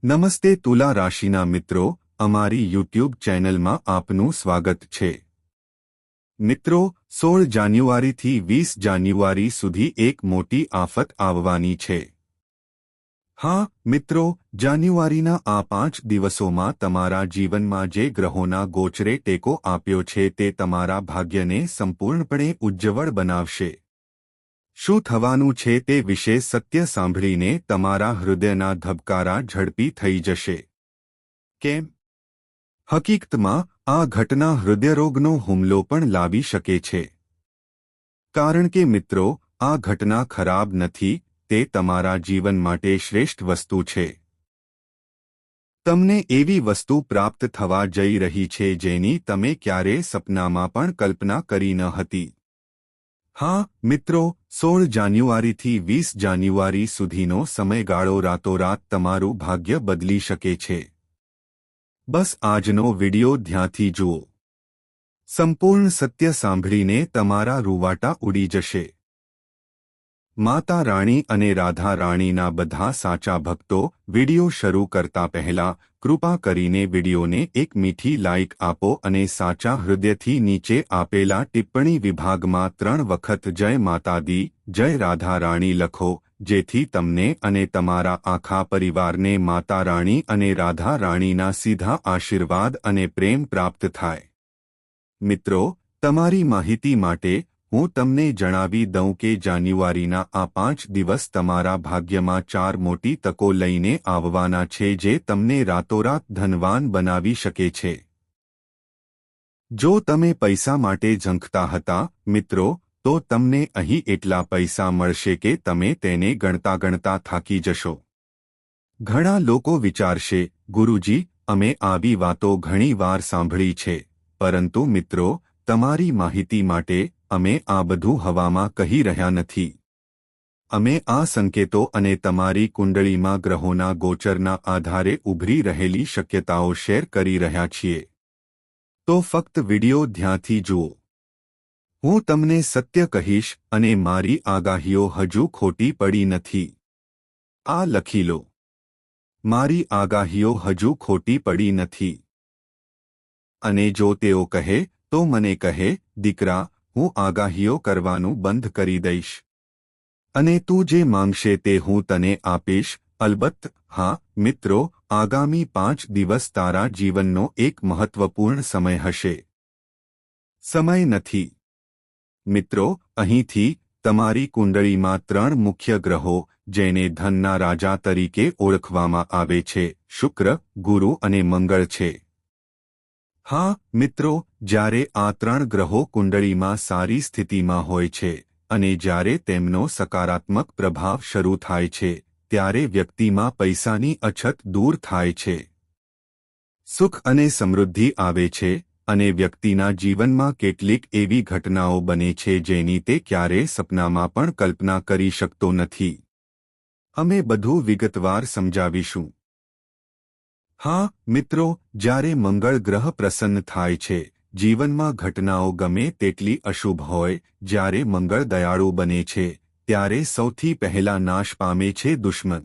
નમસ્તે તુલા રાશિના મિત્રો, અમારી યુટ્યુબ ચેનલમાં આપનું સ્વાગત છે. મિત્રો, 16 જાન્યુઆરીથી 20 જાન્યુઆરી સુધી એક મોટી આફત આવવાની છે. હા મિત્રો, જાન્યુઆરીના આ 5 દિવસોમાં તમારા જીવનમાં જે ગ્રહોના ગોચરે ટેકો આપ્યો છે તે તમારા ભાગ્યને સંપૂર્ણપણે ઉજ્જવળ બનાવશે. શું થવાનું છે તે વિશે સત્ય સાંભળીને તમારા હૃદયના ધબકારા ઝડપી થઈ જશે. કેમ? હકીકતમાં આ ઘટના હૃદયરોગનો હુમલો પણ લાવી શકે છે. કારણ કે મિત્રો, આ ઘટના ખરાબ નથી, તે તમારા જીવન માટે શ્રેષ્ઠ વસ્તુ છે. તમને એવી વસ્તુ પ્રાપ્ત થવા જઈ રહી છે જેની તમે ક્યારેય સપનામાં પણ કલ્પના કરી ન હતી. હા મિત્રો, 16 જાન્યુઆરીથી 20 જાન્યુઆરી સુધીનો સમયગાળો રાતોરાત તમારું ભાગ્ય બદલી શકે છે. બસ આજનો વિડિયો ધ્યાનથી જુઓ. સંપૂર્ણ સત્ય સાંભળીને તમારા રૂવાટા ઉડી જશે. માતા રાણી અને રાધા રાણીના બધા સાચા ભક્તો, વિડિયો શરૂ કરતા પહેલા કૃપા કરીને વિડિયોને એક મીઠી લાઇક આપો અને સાચા હૃદયથી નીચે આપેલા ટિપ્પણી વિભાગમાં 3 વખત જય માતા દી, જય રાધા રાણી લખો, જેથી તમને અને તમારા આખા પરિવારને માતા રાણી અને રાધા રાણીના સીધા આશીર્વાદ અને પ્રેમ પ્રાપ્ત થાય. મિત્રો, તમારી માહિતી માટે હું તમને જણાવી દઉં કે જાન્યુઆરીના આ 5 દિવસ તમારા ભાગ્યમાં 4 મોટી તકો લઈને આવવાના છે જે તમને રાતોરાત ધનવાન બનાવી શકે છે. જો તમે પૈસા માટે ઝંખતા હતા, મિત્રો, તો તમને અહીં એટલા પૈસા મળશે કે તમે તેને ગણતા ગણતા થાકી જશો. ઘણા લોકો વિચારશે, ગુરુજી, અમે આવી વાતો ઘણી વાર સાંભળી છે, પરંતુ મિત્રો, તમારી માહિતી માટે અમે આ બધું હવામાં કહી રહ્યા નથી. અમે આ સંકેતો અને તમારી કુંડળીમાં ગ્રહોના ગોચરના આધારે ઉભરી રહેલી શક્યતાઓ શેર કરી રહ્યા છીએ. તો ફક્ત વિડિયો ધ્યાનથી જુઓ. હું તમને સત્ય કહીશ અને મારી આગાહીઓ હજુ ખોટી પડી નથી. આ લખી લો. મારી આગાહીઓ હજુ ખોટી પડી નથી. અને જો તેઓ કહે, તો મને કહે, દીકરા, હું આગાહીઓ કરવાનું બંધ કરી દઈશ. અને તું જે માંગશે તે હું તને આપીશ. અલબત્ત, હા મિત્રો, આગામી 5 દિવસ તારા જીવનનો એક મહત્વપૂર્ણ સમય હશે. સમય નથી. મિત્રો, અહીંથી તમારી કુંડળીમાં 3 મુખ્ય ગ્રહો, જેને ધનના રાજા તરીકે ઓળખવામાં આવે છે, શુક્ર, ગુરુ અને મંગળ છે. હા મિત્રો, જ્યારે આ 3 ગ્રહો કુંડળીમાં સારી સ્થિતિમાં હોય છે અને જ્યારે તેમનો સકારાત્મક પ્રભાવ શરૂ થાય છે, ત્યારે વ્યક્તિમાં પૈસાની અછત દૂર થાય છે. સુખ અને સમૃદ્ધિ આવે છે અને વ્યક્તિના જીવનમાં કેટલીક એવી ઘટનાઓ બને છે જેની તે ક્યારેય સપનામાં પણ કલ્પના કરી શકતો નથી. અમે બધું વિગતવાર સમજાવીશું. હા મિત્રો, જ્યારે મંગળ ગ્રહ પ્રસન્ન થાય છે, જીવનમાં ઘટનાઓ ગમે તેટલી અશુભ હોય, જ્યારે મંગળ દયાળુ બને છે, ત્યારે સૌથી પહેલા નાશ પામે છે દુશ્મન.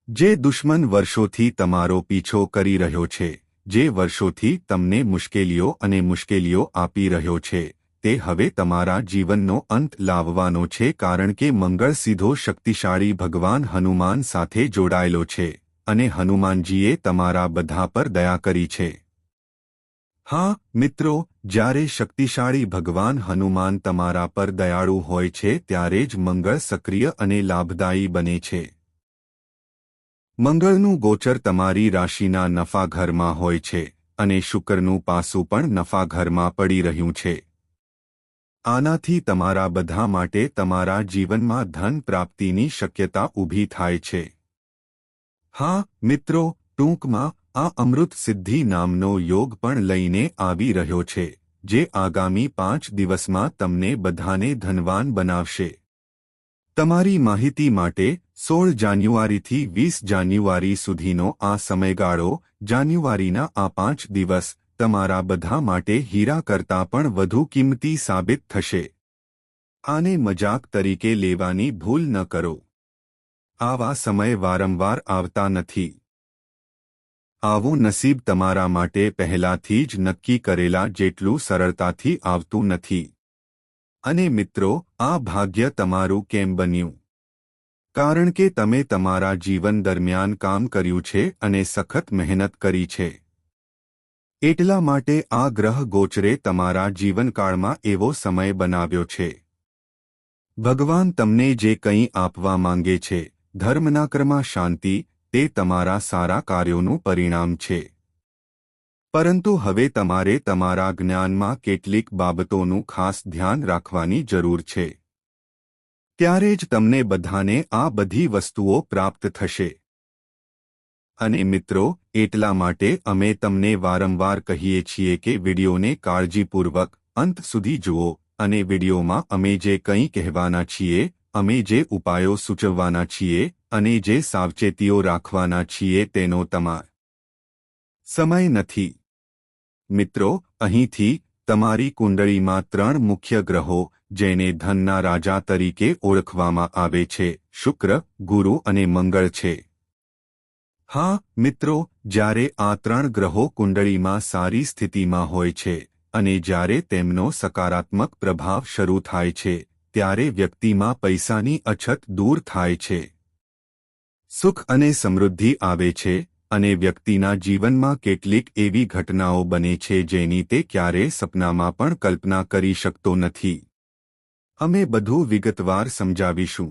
જે દુશ્મન વર્ષોથી તમારો પીછો કરી રહ્યો છે, જે વર્ષોથી તમને મુશ્કેલીઓ આપી રહ્યો છે, તે હવે તમારા જીવનનો અંત લાવવાનો છે કારણ કે મંગળ સીધો શક્તિશાળી ભગવાન હનુમાન સાથે જોડાયેલો છે. અને હનુમાનજીએ તમારા બધા પર દયા કરી છે. હા મિત્રો, જ્યારે શક્તિશાળી ભગવાન હનુમાન તમારા પર દયાળુ હોય છે ત્યારે જ મંગળ સક્રિય અને લાભદાયી બને છે. મંગળનું ગોચર તમારી રાશિના નફા ઘરમાં હોય છે અને શુક્રનું પાસું પણ નફા ઘરમાં પડી રહ્યું છે. આનાથી તમારા બધા માટે તમારા જીવનમાં ધન પ્રાપ્તિની શક્યતા ઊભી થાય છે. હા મિત્રો, ટૂંકમાં આ અમૃત સિદ્ધિ નામનો યોગ પણ લઈને આવી રહ્યો છે, જે આગામી 5 દિવસમાં તમને બધાને ધનવાન બનાવશે. તમારી માહિતી માટે 16 જાન્યુઆરીથી 20 જાન્યુઆરી સુધીનો આ સમયગાળો, જાન્યુઆરીના આ 5 દિવસ, તમારા બધા માટે હીરા કરતાં પણ વધુ કિંમતી સાબિત થશે. આને મજાક તરીકે લેવાની ભૂલ ન કરો. આવા સમય વારંવાર આવતા નથી. આવું નસીબ તમારા માટે પહેલાથી જ નક્કી કરેલા જેટલું સરળતાથી આવતું નથી. અને મિત્રો, આ ભાગ્ય તમારું કેમ બન્યું? કારણ કે તમે તમારા જીવન દરમિયાન કામ કર્યું છે અને સખત મહેનત કરી છે. એટલા માટે આ ગ્રહ ગોચરે તમારા જીવનકાળમાં એવો સમય બનાવ્યો છે. ભગવાન તમને જે કંઈ આપવા માંગે છે, ધર્મના કર્મમાં શાંતિ, તે તમારા સારા કાર્યોનું પરિણામ છે. પરંતુ હવે તમારે તમારા જ્ઞાનમાં કેટલીક બાબતોનું ખાસ ધ્યાન રાખવાની જરૂર છે. ત્યારે જ તમને બધાને આ બધી વસ્તુઓ પ્રાપ્ત થશે. અને મિત્રો, એટલા માટે અમે તમને વારંવાર કહીએ છીએ કે વિડિયોને કાળજીપૂર્વક અંત સુધી જુઓ અને વિડિયોમાં અમે જે કંઈ કહેવાના છીએ, અમે જે ઉપાયો સૂચવવાના છીએ અને જે સાવચેતીઓ રાખવાના છીએ તેનો તમારો સમય નથી. મિત્રો, અહીંથી તમારી કુંડળીમાં 3 મુખ્ય ગ્રહો, જેને ધનના રાજા તરીકે ઓળખવામાં આવે છે, શુક્ર, ગુરુ અને મંગળ છે. હા મિત્રો, જ્યારે આ 3 ગ્રહો કુંડળીમાં સારી સ્થિતિમાં હોય છે અને જ્યારે તેમનો સકારાત્મક પ્રભાવ શરૂ થાય છે, ત્યારે વ્યક્તિમાં પૈસાની અછત દૂર થાય છે. સુખ અને સમૃદ્ધિ આવે છે અને વ્યક્તિના જીવનમાં કેટલીક એવી ઘટનાઓ બને છે જેની તે ક્યારેય સપનામાં પણ કલ્પના કરી શકતો નથી. અમે બધું વિગતવાર સમજાવીશું.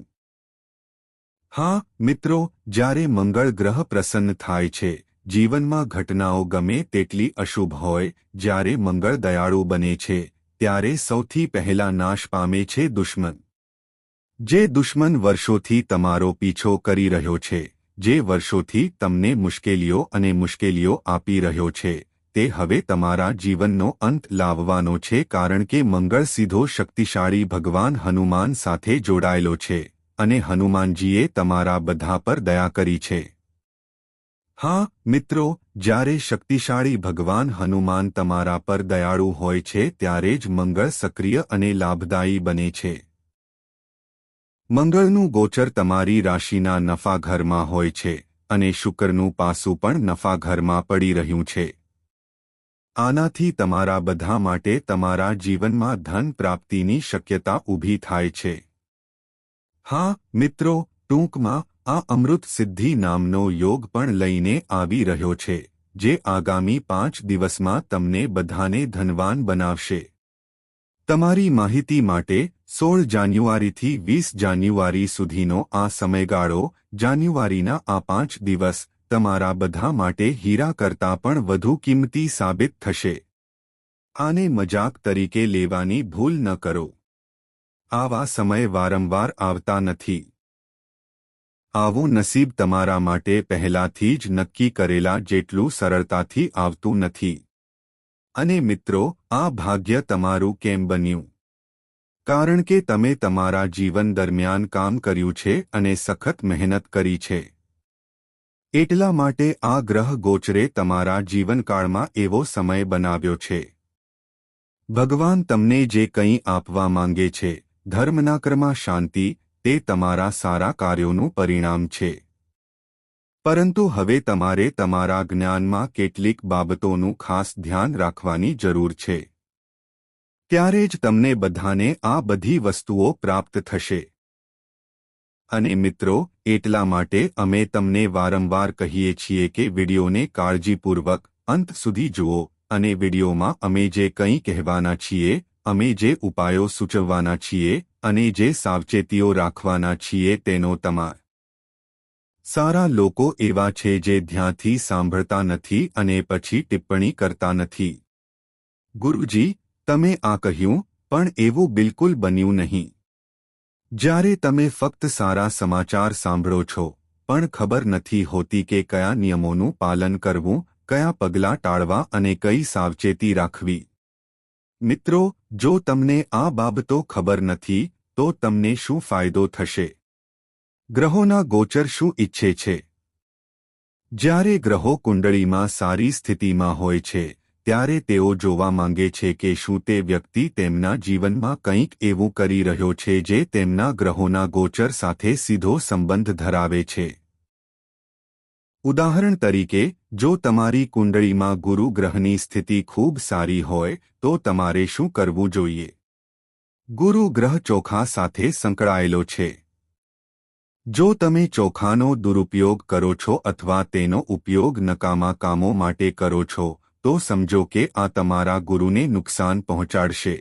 હા મિત્રો, જ્યારે મંગળ ગ્રહ પ્રસન્ન થાય છે, જીવનમાં ઘટનાઓ ગમે તેટલી અશુભ હોય, જ્યારે મંગળ દયાળુ બને છે, ત્યારે સૌથી પહેલા નાશ પામે છે દુશ્મન. જે દુશ્મન વર્ષોથી તમારો પીછો કરી રહ્યો છે, જે વર્ષોથી તમને મુશ્કેલીઓ આપી રહ્યો છે, તે હવે તમારા જીવનનો અંત લાવવાનો છે, કારણ કે મંગળ સીધો શક્તિશાળી ભગવાન હનુમાન સાથે જોડાયેલો છે અને હનુમાનજીએ તમારા બધા પર દયા કરી છે. હા મિત્રો, જ્યારે શક્તિશાળી ભગવાન હનુમાન તમારા પર દયાળુ હોય છે ત્યારે જ મંગળ સક્રિય અને લાભદાયી બને છે. મંગળનું ગોચર તમારી રાશિના નફા ઘરમાં હોય છે અને શુક્રનું પાસું પણ નફા ઘરમાં પડી રહ્યું છે. આનાથી તમારા બધા માટે તમારા જીવનમાં ધન પ્રાપ્તિની શક્યતા ઊભી થાય છે. હા મિત્રો, ટૂંકમાં આ અમૃત સિદ્ધિ નામનો યોગ પણ લઈને આવી રહ્યો છે, જે આગામી 5 દિવસમાં તમને બધાને ધનવાન બનાવશે. તમારી માહિતી માટે 16 જાન્યુઆરીથી 20 જાન્યુઆરી સુધીનો આ સમયગાળો, જાન્યુઆરીના આ 5 દિવસ, તમારા બધા માટે હીરા કરતાં પણ વધુ કિંમતી સાબિત થશે. આને મજાક તરીકે લેવાની ભૂલ ન કરો. આવા સમય વારંવાર આવતા નથી. આવું નસીબ તમારા માટે પહેલાથી જ નક્કી કરેલા જેટલું સરળતાથી આવતું નથી. અને મિત્રો, આ ભાગ્ય તમારું કેમ બન્યું? કારણ કે તમે તમારા જીવન દરમિયાન કામ કર્યું છે અને સખત મહેનત કરી છે. એટલા માટે આ ગ્રહ ગોચરે તમારા જીવનકાળમાં એવો સમય બનાવ્યો છે. ભગવાન તમને જે કંઈ આપવા માંગે છે, ધર્મના કર્મમાં શાંતિ, તે તમારા સારા કાર્યોનું પરિણામ છે. પરંતુ હવે તમારે તમારા જ્ઞાનમાં કેટલીક બાબતોનું ખાસ ધ્યાન રાખવાની જરૂર છે. ત્યારે જ તમને બધાને આ બધી વસ્તુઓ પ્રાપ્ત થશે. અને મિત્રો, એટલા માટે અમે તમને વારંવાર કહીએ છીએ કે વિડિયોને કાળજીપૂર્વક અંત સુધી જુઓ અને વિડિયોમાં અમે જે કંઈ કહેવાના છીએ, અમે જે ઉપાયો સૂચવવાના છીએ અને જે સાવચેતીઓ રાખવાના છીએ તેનો તમારો સારા લોકો એવા છે જે ધ્યાનથી સાંભળતા નથી અને પછી ટિપ્પણી કરતા નથી. ગુરુજી, તમે આ કહ્યું, પણ એવું બિલકુલ બન્યું નહીં. જ્યારે તમે ફક્ત સારા સમાચાર સાંભળો છો, પણ ખબર નથી હોતી કે કયા નિયમોનું પાલન કરવું, કયા પગલાં ટાળવા અને કઈ સાવચેતી રાખવી. મિત્રો, જો તમને આ બાબતો ખબર નથી, તો તમને શું ફાયદો થશે? ગ્રહોના ગોચર શું ઈચ્છે છે? જ્યારે ગ્રહો કુંડળીમાં સારી સ્થિતિમાં હોય છે, ત્યારે તેઓ જોવા માંગે છે કે શું તે વ્યક્તિ તેમના જીવનમાં કંઈક એવું કરી રહ્યો છે જે તેમના ગ્રહોના ગોચર સાથે સીધો સંબંધ ધરાવે છે. ઉદાહરણ તરીકે, જો તમારી કુંડળીમાં ગુરુ ગ્રહની સ્થિતિ ખૂબ સારી હોય તો તમારે શું કરવું જોઈએ? ગુરુ ગ્રહ ચોખા સાથે સંકળાયેલો છે. જો તમે ચોખાનો દુરુપયોગ કરો છો અથવા તેનો ઉપયોગ નકામા કામો માટે કરો છો, તો સમજો કે આ તમારા ગુરુને નુકસાન પહોંચાડશે.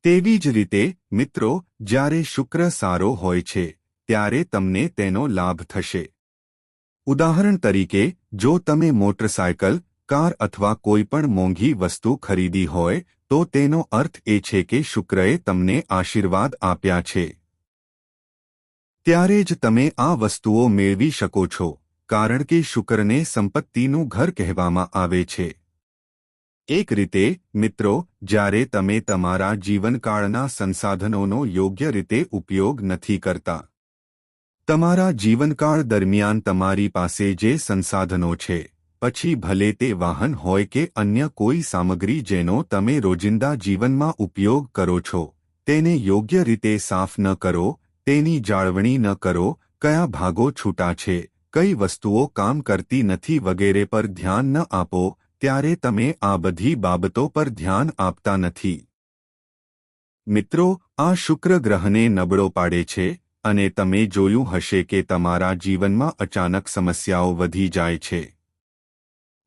તેવી જ રીતે, મિત્રો, જ્યારે શુક્ર સારો હોય છે, ત્યારે તમને તેનો લાભ થશે. ઉદાહરણ તરીકે, જો તમે મોટરસાયકલ, કાર અથવા કોઈ પણ મોંઘી વસ્તુ ખરીદી હોય, તો તેનો અર્થ એ છે કે શુક્રએ તમને આશીર્વાદ આપ્યા છે. ત્યારે જ તમે આ વસ્તુઓ મેળવી શકો છો, કારણ કે શુક્રને સંપત્તિનું ઘર કહેવામાં આવે છે. એક રીતે, મિત્રો, જ્યારે તમે તમારા જીવનકાળના સંસાધનોનો યોગ્ય રીતે ઉપયોગ નથી કરતા. તમારા જીવનકાળ દરમિયાન તમારી પાસે જે સંસાધનો છે, પછી ભલે તે વાહન હોય કે અન્ય કોઈ સામગ્રી જેનો તમે રોજિંદા જીવનમાં ઉપયોગ કરો છો, તેને યોગ્ય રીતે સાફ ન કરો, તેની જાળવણી ન કરો, કયા ભાગો છૂટા છે, કઈ વસ્તુઓ કામ કરતી નથી વગેરે પર ધ્યાન ન આપો, ત્યારે તમે આ બધી બાબતો પર ધ્યાન આપતા નથી. મિત્રો, આ શુક્ર ગ્રહને નબળો પાડે છે, અને તમે જોયું હશે કે તમારા જીવનમાં અચાનક સમસ્યાઓ વધી જાય છે.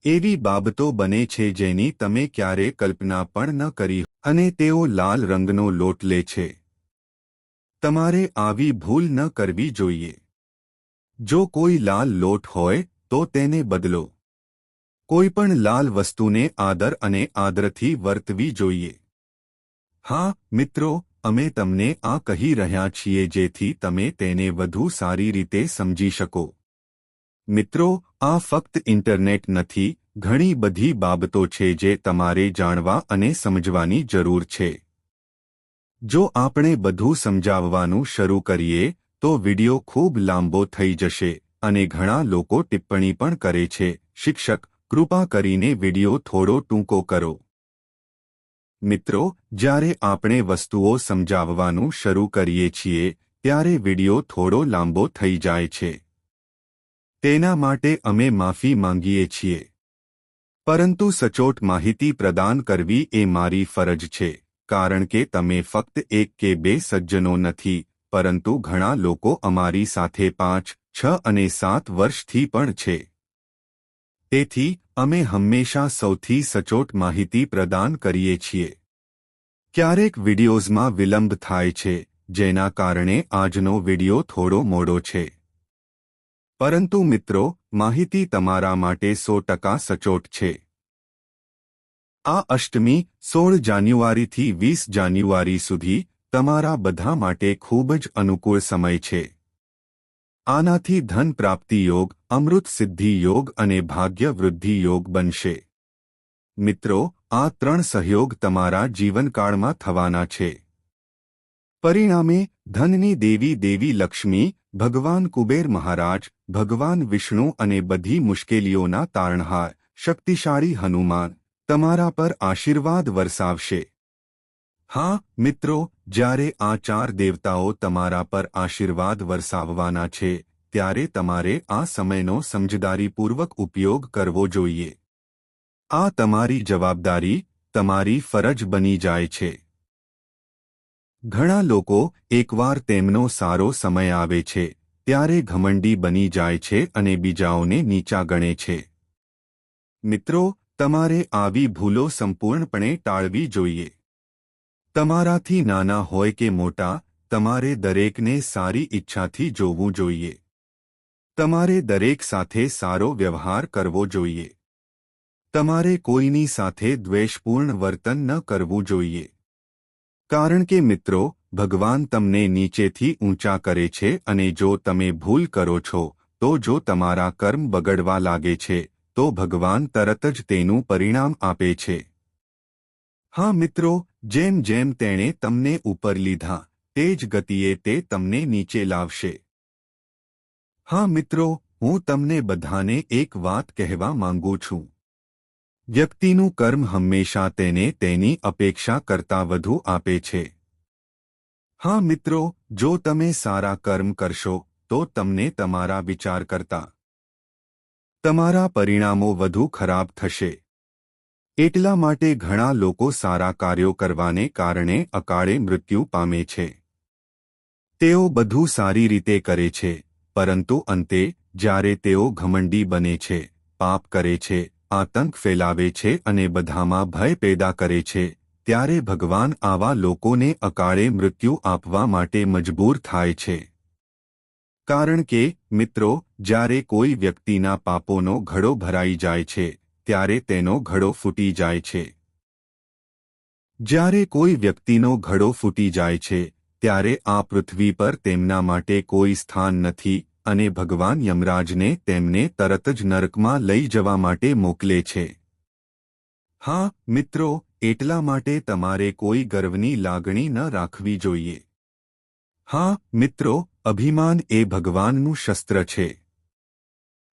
એવી બાબતો બને છે જેની તમે ક્યારે કલ્પના પણ ન કરી, અને તેઓ લાલ રંગનો લોટ લે છે. તમારે આવી ભૂલ ન કરવી જોઈએ. જો કોઈ લાલ લોટ હોય તો તેને બદલો. કોઈપણ લાલ વસ્તુને આદર અને આદરથી વર્તવી જોઈએ. હા, મિત્રો, અમે તમને આ કહી રહ્યા છીએ જેથી તમે તેને વધુ સારી રીતે સમજી શકો. મિત્રો, આ ફક્ત ઇન્ટરનેટ નથી, ઘણી બધી બાબતો છે જે તમારે જાણવા અને સમજવાની જરૂર છે. જો આપણે બધું સમજાવવાનું શરૂ કરીએ તો વિડિયો ખૂબ લાંબો થઈ જશે, અને ઘણા લોકો ટિપ્પણી પણ કરે છે, શિક્ષક, કૃપા કરીને વિડિયો થોડો ટૂંકો કરો. મિત્રો, જ્યારે આપણે વસ્તુઓ સમજાવવાનું શરૂ કરીએ છીએ, ત્યારે વિડિયો થોડો લાંબો થઈ જાય છે. તેના માટે અમે માફી માંગીએ છીએ. પરંતુ સચોટ માહિતી પ્રદાન કરવી એ મારી ફરજ છે, કારણ કે તમે ફક્ત એક કે બે સજ્જનો નથી, પરંતુ ઘણા લોકો અમારી સાથે 5, 6 અને 7 વર્ષથી પણ છે. તેથી, અમે હંમેશા સૌથી સચોટ માહિતી પ્રદાન કરીએ છીએ. ક્યારેક વિડિયોઝમાં વિલંબ થાય છે, જેના કારણે આજનો વિડિયો થોડો મોડો છે. પરંતુ મિત્રો, માહિતી તમારા માટે 100% સચોટ છે. આ અષ્ટમી 16 જાન્યુઆરીથી 20 જાન્યુઆરી સુધી તમારા બધા માટે ખૂબ જ અનુકૂળ સમય છે. આનાથી ધન પ્રાપ્તિ યોગ, અમૃત સિદ્ધિ યોગ અને ભાગ્ય વૃદ્ધિ યોગ બનશે. મિત્રો, આ 3 સહયોગ તમારા જીવનકાળમાં થવાના છે. પરિણામે, ધનની દેવી લક્ષ્મી, ભગવાન કુબેર મહારાજ, ભગવાન વિષ્ણુ અને બધી મુશ્કેલીઓના તારણહાર, શક્તિશાળી હનુમાન, તમારા પર આશીર્વાદ વરસાવશે. હા, મિત્રો, જ્યારે આ 4 દેવતાઓ તમારા પર આશીર્વાદ વરસાવવાના છે, ત્યારે તમારે આ સમયનો સમજદારીપૂર્વક ઉપયોગ કરવો જોઈએ. આ તમારી જવાબદારી, તમારી ફરજ બની જાય છે. ઘણા લોકો એકવાર તેમનો સારો સમય આવે છે, ત્યારે ઘમંડી બની જાય છે અને બીજાઓને નીચા ગણે છે. મિત્રો, તમારે આવી ભૂલો સંપૂર્ણપણે ટાળવી જોઈએ. તમારાથી નાના હોય કે મોટા, તમારે દરેકને સારી ઈચ્છાથી જોવું જોઈએ. તમારે દરેક સાથે સારો વ્યવહાર કરવો જોઈએ. તમારે કોઈની સાથે દ્વેષપૂર્ણ વર્તન ન કરવું જોઈએ. કારણ કે મિત્રો, ભગવાન તમને નીચેથી ઊંચા કરે છે અને જો તમે ભૂલ કરો છો, તો જો તમારા કર્મ બગડવા લાગે છે, તો ભગવાન તરત જ તેનું પરિણામ આપે છે. હા મિત્રો, જેમ જેમ તેણે તમને ઉપર લીધા, તે જ ગતિએ તે તમને નીચે લાવશે. હા મિત્રો, હું તમને બધાને એક વાત કહેવા માંગુ છું. વ્યક્તિનું કર્મ હંમેશા તેને તેની અપેક્ષા કરતાં વધુ આપે છે. હા મિત્રો, જો તમે સારા કર્મ કરશો, તો તમને તમારા વિચાર કરતા તમારા પરિણામો વધુ ખરાબ થશે. એટલા માટે ઘણા લોકો સારા કાર્યો કરવાને કારણે અકાળે મૃત્યુ પામે છે. તેઓ બધું સારી રીતે કરે છે, પરંતુ અંતે જ્યારે તેઓ ઘમંડી બને છે, પાપ કરે છે, આતંક ફેલાવે છે અને બધામાં ભય પેદા કરે છે, ત્યારે ભગવાન આવા લોકોને અકાળે મૃત્યુ આપવા માટે મજબૂર થાય છે. કારણ કે, મિત્રો, જ્યારે કોઈ વ્યક્તિના પાપોનો ઘડો ભરાઈ જાય છે, ત્યારે તેનો ઘડો ફૂટી જાય છે. જ્યારે કોઈ વ્યક્તિનો ઘડો ફૂટી જાય છે, ત્યારે આ પૃથ્વી પર તેમના માટે કોઈ સ્થાન નથી અને ભગવાન યમરાજને તેમને તરત જ નરકમાં લઈ જવા માટે મોકલે છે. હા, મિત્રો, એટલા માટે તમારે કોઈ ગર્વની લાગણી ન રાખવી જોઈએ. હા, મિત્રો, અભિમાન એ ભગવાનનું શસ્ત્ર છે.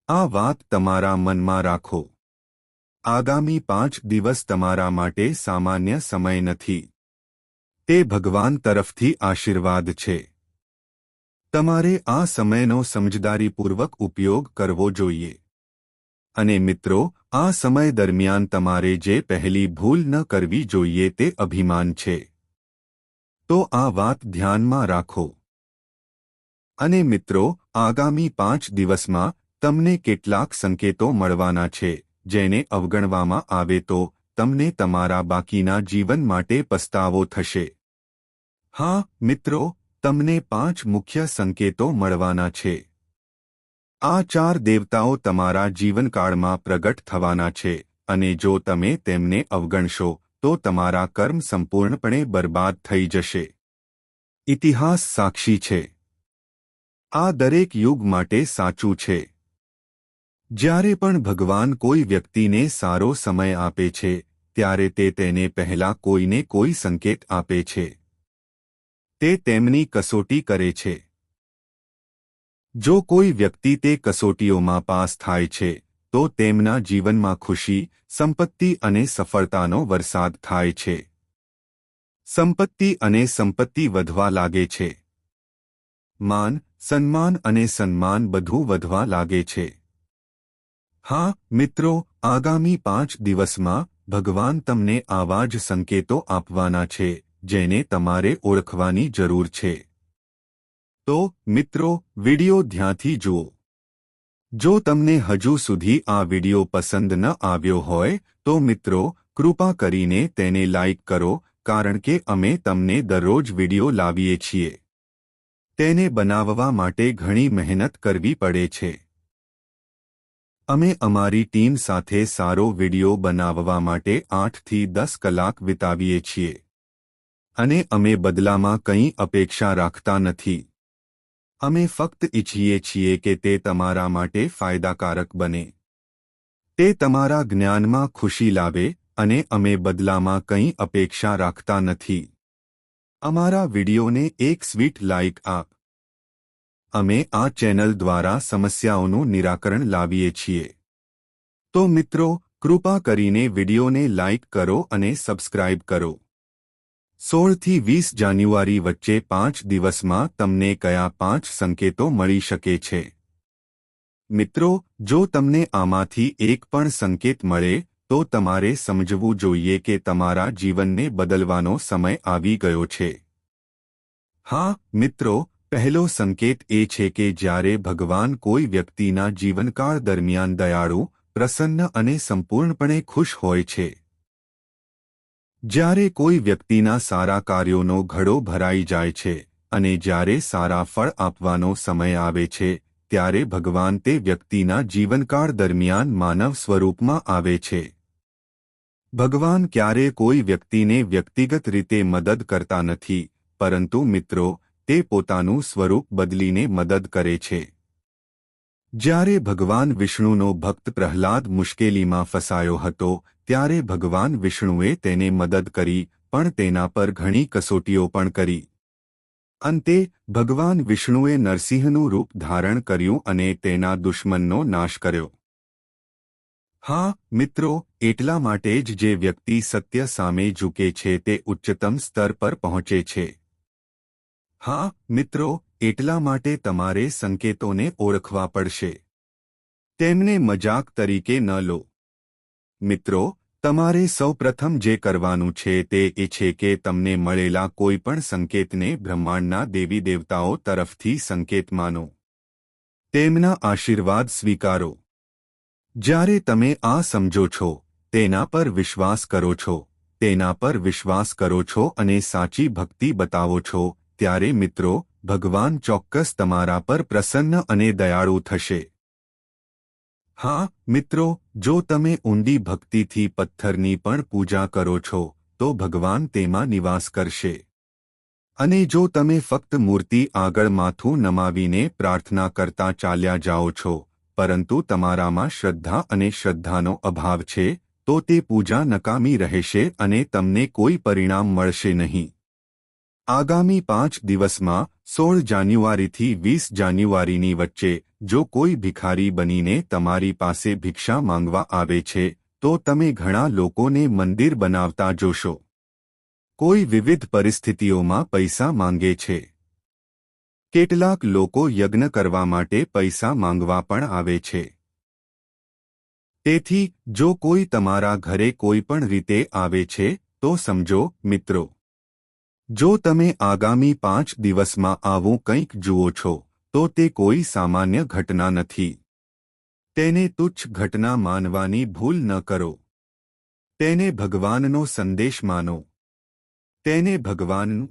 આ વાત તમારા મનમાં રાખો. આગામી 5 દિવસ તમારા માટે સામાન્ય સમય નથી. તે ભગવાન તરફથી આશીર્વાદ છે. તમારે આ સમયનો સમજદારીપૂર્વક ઉપયોગ કરવો જોઈએ. અને મિત્રો, આ સમય દરમિયાન તમારે જે પહેલી ભૂલ ન કરવી જોઈએ તે અભિમાન છે. તો આ વાત ધ્યાનમાં રાખો. અને મિત્રો, આગામી 5 દિવસમાં તમને કેટલાક સંકેતો મળવાના છે, જેને અવગણવામાં આવે તો તમને તમારા બાકીના જીવન માટે પસ્તાવો થશે. હા, મિત્રો, તમને 5 મુખ્ય સંકેતો મળવાના છે. આ 4 દેવતાઓ તમારા જીવનકાળમાં પ્રગટ થવાના છે, અને જો તમે તેમને અવગણશો તો તમારા કર્મ સંપૂર્ણપણે બરબાદ થઈ જશે. ઇતિહાસ સાક્ષી છે. આ દરેક યુગ માટે સાચું છે. જ્યારે પણ ભગવાન કોઈ વ્યક્તિને સારો સમય આપે છે, ત્યારે તે તેને પહેલા કોઈને કોઈ સંકેત આપે છે. તે તેમની કસોટી કરે છે. જો કોઈ વ્યક્તિ તે કસોટીઓમાં પાસ થાય છે, તો તેમના જીવનમાં ખુશી, સંપત્તિ અને સફળતાનો વરસાદ થાય છે. સંપત્તિ અને સંપત્તિ વધવા લાગે છે. માન, સન્માન અને સન્માન બધું વધવા લાગે છે. હા, મિત્રો, આગામી 5 દિવસમાં ભગવાન તમને આવા જ સંકેતો આપવાના છે, જેને તમારે ઓળખવાની જરૂર છે. તો, મિત્રો, વિડિયો ધ્યાનથી જુઓ. જો તમને હજુ સુધી આ વિડિયો પસંદ ન આવ્યો હોય, તો મિત્રો, કૃપા કરીને તેને લાઇક કરો, કારણ કે અમે તમને દરરોજ વિડિયો લાવીએ છીએ. તેને બનાવવા માટે ઘણી મહેનત કરવી પડે છે. અમે અમારી ટીમ સાથે સારો વિડિયો બનાવવા માટે 8 થી 10 કલાક વિતાવીએ છીએ. અને અમે બદલામાં કંઈ અપેક્ષા રાખતા નથી. અમે ફક્ત ઈચ્છીએ છીએ કે તે તમારા માટે ફાયદાકારક બને. તે તમારા જ્ઞાનમાં ખુશી લાવે, અને અમે બદલામાં કંઈ અપેક્ષા રાખતા નથી. અમારા વિડિયોને એક સ્વીટ લાઇક આપ. અમે આ ચેનલ દ્વારા સમસ્યાઓનું નિરાકરણ લાવીએ છીએ. તો મિત્રો, કૃપા કરીને વિડિયોને લાઇક કરો અને સબસ્ક્રાઇબ કરો. 16 થી 20 જાન્યુઆરી વચ્ચે 5 દિવસમાં તમને કયા 5 સંકેતો મળી શકે છે? મિત્રો, જો તમને આમાંથી એક પણ સંકેત મળે, તો તમારે સમજવું જોઈએ કે તમારા જીવનને બદલવાનો સમય આવી ગયો છે. હા, મિત્રો, પહેલો સંકેત એ છે કે જ્યારે ભગવાન કોઈ વ્યક્તિના જીવનકાળ દરમિયાન દયાળુ, પ્રસન્ન અને સંપૂર્ણપણે ખુશ હોય છે. જ્યારે કોઈ વ્યક્તિના સારા કાર્યોનો ઘડો ભરાઈ જાય છે, અને જ્યારે સારા ફળ આપવાનો સમય આવે છે, ત્યારે ભગવાન તે વ્યક્તિના જીવનકાળ દરમિયાન માનવ સ્વરૂપમાં આવે છે. ભગવાન ક્યારે કોઈ વ્યક્તિને વ્યક્તિગત રીતે મદદ કરતા નથી, પરંતુ મિત્રો, તે પોતાનું સ્વરૂપ બદલીને મદદ કરે છે. જ્યારે ભગવાન વિષ્ણુનો ભક્ત પ્રહલાદ મુશ્કેલીમાં ફસાયો હતો, ત્યારે ભગવાન વિષ્ણુએ તેને મદદ કરી, પણ તેના પર ઘણી કસોટીઓ પણ કરી. અંતે ભગવાન વિષ્ણુએ નરસિંહનું રૂપ ધારણ કર્યું અને તેના દુશ્મનનો નાશ કર્યો. હા, મિત્રો, એટલા માટે જ જે વ્યક્તિ સત્ય સામે ઝૂકે છે તે ઉચ્ચતમ સ્તર પર પહોંચે છે. હા, મિત્રો, એટલા માટે તમારે સંકેતોને ઓળખવા પડશે. તેમને મજાક તરીકે ન લો. મિત્રો, તમારે સૌપ્રથમ જે કરવાનું છે તે એ છે કે તમને મળેલા કોઈપણ સંકેતને બ્રહ્માંડના દેવી દેવતાઓ તરફથી સંકેત માનો. તેમના આશીર્વાદ સ્વીકારો. જ્યારે તમે આ સમજો છો, તેના પર વિશ્વાસ કરો છો, તેના પર વિશ્વાસ કરો છો અને સાચી ભક્તિ બતાવો છો, ત્યારે મિત્રો, ભગવાન ચોક્કસ તમારા પર પ્રસન્ન અને દયાળુ થશે. હા મિત્રો, જો તમે ઊંડી ભક્તિથી પથ્થરની પણ પૂજા કરો છો, તો ભગવાન તેમાં નિવાસ કરશે. અને જો તમે ફક્ત મૂર્તિ આગળ માથું નમાવીને પ્રાર્થના કરતા ચાલ્યા જાઓ છો, પરંતુ તમારામાં શ્રદ્ધા અને શ્રદ્ધાનો અભાવ છે, તો તે પૂજા નકામી રહેશે અને તમને કોઈ પરિણામ મળશે નહીં. આગામી 5 દિવસમાં 16 જાન્યુઆરીથી 20 જાન્યુઆરીની વચ્ચે જો કોઈ ભિખારી બનીને તમારી પાસે ભિક્ષા માંગવા આવે છે, તો તમે ઘણા લોકોને મંદિર બનાવતા જોશો. કોઈ વિવિધ પરિસ્થિતિઓમાં પૈસા માંગે છે. કેટલાક લોકો યજ્ઞ કરવા માટે પૈસા માંગવા પણ આવે છે. તેથી જો કોઈ તમારા ઘરે કોઈ પણ રીતે આવે છે, તો સમજો મિત્રો, જો તમે આગામી 5 દિવસમાં આવું કંઈક જુઓ છો, તો તે કોઈ સામાન્ય ઘટના નથી. તેને તુચ્છ ઘટના માનવાની ભૂલ ન કરો. તેને ભગવાનનો સંદેશ માનો. તેને ભગવાનનું